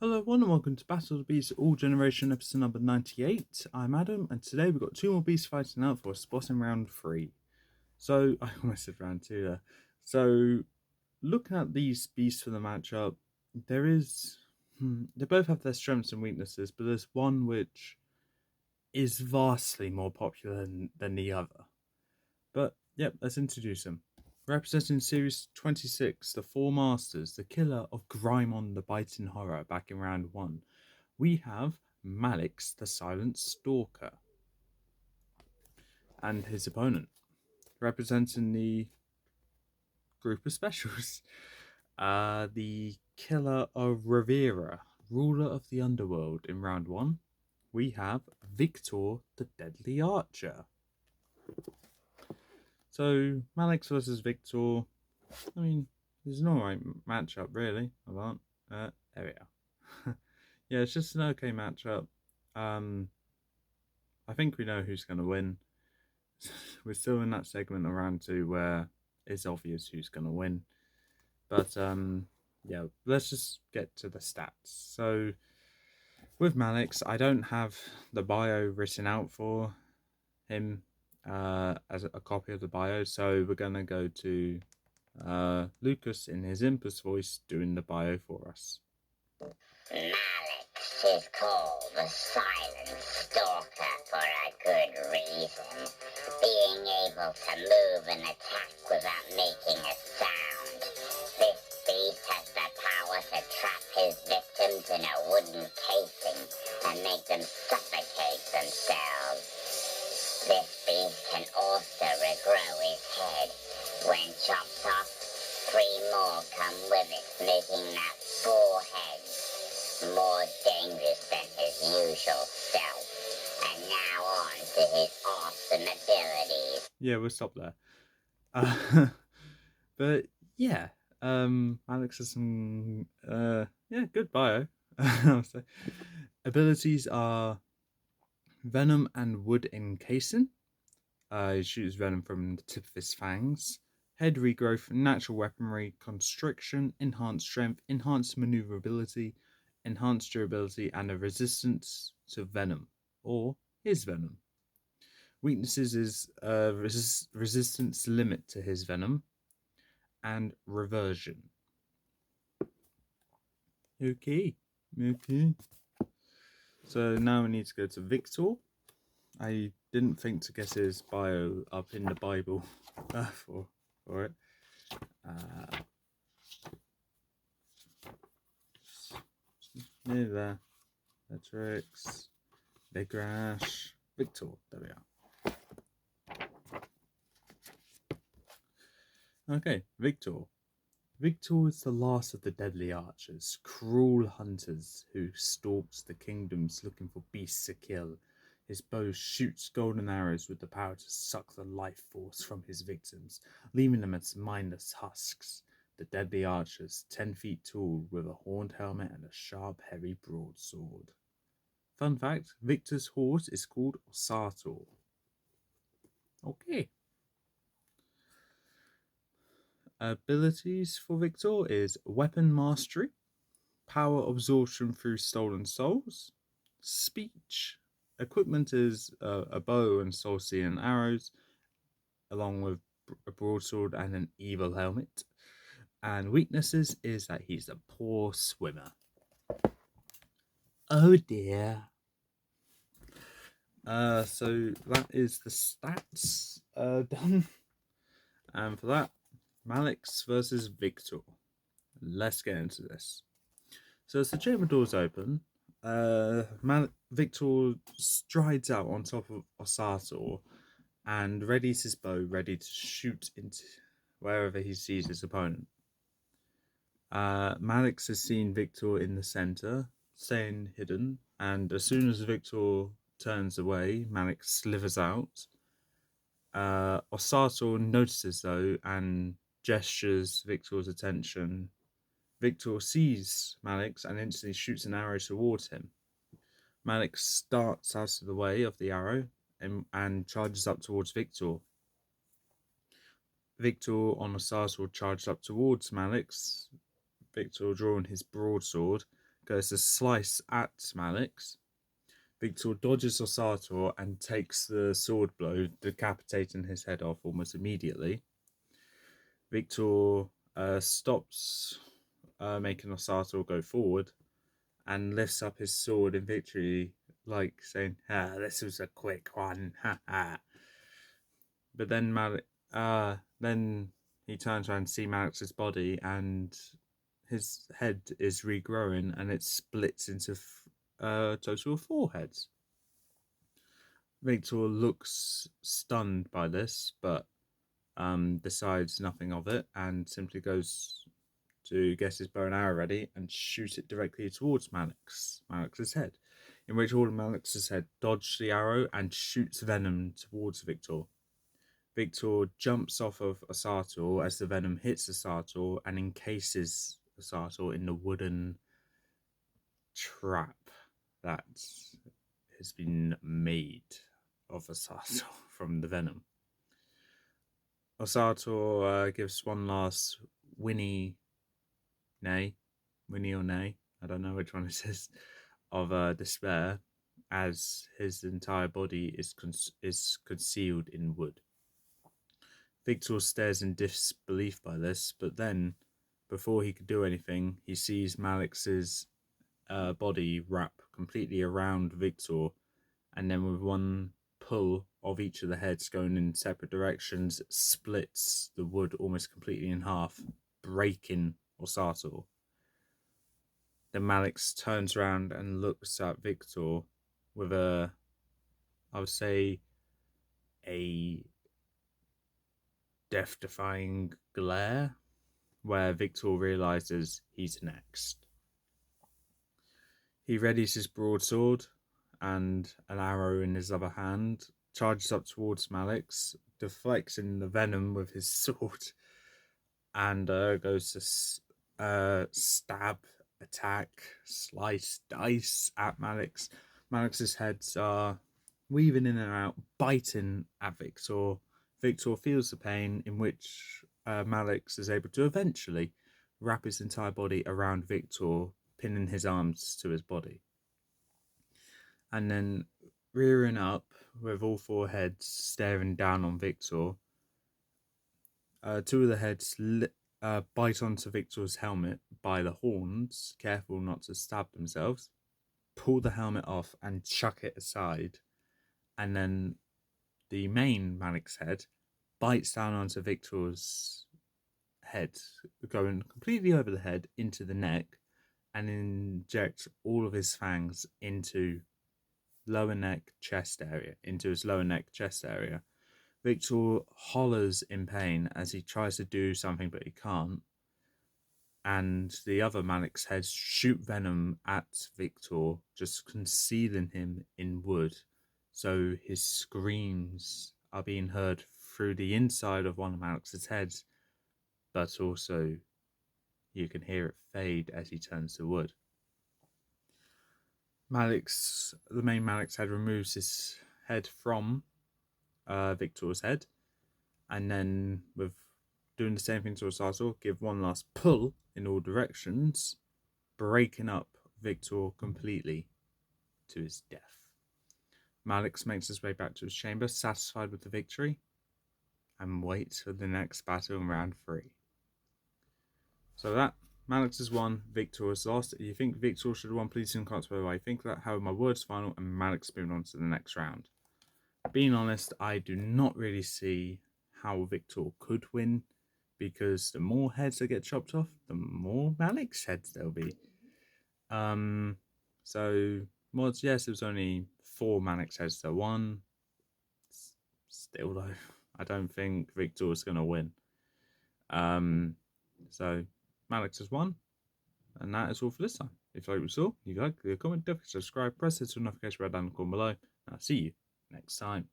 Hello everyone and welcome to Battle of the Beasts All Generation episode number 98. I'm Adam and today we've got two more beasts fighting out for a spot in round 3. So, I almost said round 2 there. So, looking at these beasts for the matchup, they both have their strengths and weaknesses, but there's one which is vastly more popular than the other. But, yep, let's introduce him. Representing Series 26, the Four Masters, the killer of Grimon the Biting Horror back in round 1, we have Mallix the Silent Stalker. And his opponent, representing the group of specials, the killer of Rivera, ruler of the underworld in round 1, we have Viktor the Deadly Archer. So, Mallix versus Viktor, I mean, it's an alright matchup, really. There we are. Yeah, it's just an okay matchup. I think we know who's going to win. We're still in that segment of round 2 where it's obvious who's going to win. But, yeah, let's just get to the stats. So, with Mallix, I don't have the bio written out for him as a copy of the bio, so we're going to go to Lucas in his Impus voice doing the bio for us. Mallix is called the Silent Stalker for a good reason. Being able to move and attack without making a sound. This beast has the power to trap his victims in a wooden casing and make them suffocate themselves. This beast can also regrow his head. When chopped off, 3 more come with it, making that 4 heads. More dangerous than his usual self. And now on to his awesome abilities. Yeah, we'll stop there. But yeah, Alex has some good bio. Abilities are Venom and Wood Encasing. He shoots venom from the tip of his fangs. Head regrowth, natural weaponry, constriction, enhanced strength, enhanced maneuverability, enhanced durability, and a resistance to venom, or his venom. Weaknesses is resistance limit to his venom, and reversion. Okay. So now we need to go to Viktor. I didn't think to get his bio up in the Bible for it. Near there. Metrics. Big Rash. Viktor. There we are. Okay, Viktor. Viktor is the last of the deadly archers, cruel hunters who stalks the kingdoms looking for beasts to kill. His bow shoots golden arrows with the power to suck the life force from his victims, leaving them as mindless husks. The deadly archers, 10 feet tall, with a horned helmet and a sharp, heavy broadsword. Fun fact, Viktor's horse is called Osator. Okay. Abilities for Viktor is Weapon Mastery, Power Absorption through Stolen Souls, Speech. Equipment is a bow and soul-seeing arrows, along with a broadsword and an evil helmet. And weaknesses is that he's a poor swimmer. Oh dear. So that is the stats done. And for that, Mallix versus Viktor. Let's get into this. So as the chamber doors open, Viktor strides out on top of Osator and readies his bow, ready to shoot into wherever he sees his opponent. Mallix has seen Viktor in the center, staying hidden, and as soon as Viktor turns away, Mallix slithers out. Osator notices though and gestures Viktor's attention. Viktor sees Mallix and instantly shoots an arrow towards him. Mallix starts out of the way of the arrow and charges up towards Viktor. Viktor on Osator charged up towards Mallix. Viktor drawing his broadsword goes to slice at Mallix. Viktor dodges Osator and takes the sword blow, decapitating his head off almost immediately. Viktor stops making Osator go forward and lifts up his sword in victory, like saying, this was a quick one. But then then he turns around to see Mallix's body, and his head is regrowing, and it splits into a total of 4 heads. Viktor looks stunned by this, but decides nothing of it, and simply goes to get his bow and arrow ready and shoot it directly towards Mallix's head, in which all of Mallix's head dodges the arrow and shoots venom towards Viktor. Viktor jumps off of Osator as the venom hits Osator and encases Osator in the wooden trap that has been made of Osator from the venom. Osator gives one last whinny or nay, I don't know which one it is, of despair, as his entire body is concealed in wood. Viktor stares in disbelief by this, but then, before he could do anything, he sees Mallix's body wrap completely around Viktor, and then with one pull of each of the heads going in separate directions, splits the wood almost completely in half, breaking Osator. Then Mallix turns around and looks at Viktor with I would say, a death-defying glare, where Viktor realizes he's next. He readies his broadsword and an arrow in his other hand, charges up towards Mallix, deflecting the venom with his sword, and goes to stab, attack, slice, dice at Mallix. Mallix's heads are weaving in and out, biting at Viktor. Viktor feels the pain, in which Mallix is able to eventually wrap his entire body around Viktor, pinning his arms to his body. And then, rearing up with all 4 heads staring down on Viktor, 2 of the heads bite onto Viktor's helmet by the horns, careful not to stab themselves, pull the helmet off and chuck it aside, and then the main Mallix head bites down onto Viktor's head, going completely over the head into the neck, and injects all of his fangs into his lower neck chest area. Viktor hollers in pain as he tries to do something, but he can't. And the other Mallix heads shoot venom at Viktor, just concealing him in wood. So his screams are being heard through the inside of one of Mallix's heads, but also you can hear it fade as he turns to wood. The main Mallix head, removes his head from Viktor's head, and then, with doing the same thing to Osator, give one last pull in all directions, breaking up Viktor completely to his death. Mallix makes his way back to his chamber, satisfied with the victory, and waits for the next battle in round 3. So that, Mallix has won, Viktor has lost. If you think Viktor should have won, please leave comments below. I think that, however, my word's final, and Mallix moving on to the next round. Being honest, I do not really see how Viktor could win, because the more heads that get chopped off, the more Mallix heads there'll be. So, mods, yes, it was only 4 Mallix heads to 1. Still, though, I don't think Viktor's going to win. So, Mallix has won, and that is all for this time. If you like what you saw, you like, leave a comment, definitely subscribe, press the notification bell down in the corner below, and I'll see you next time.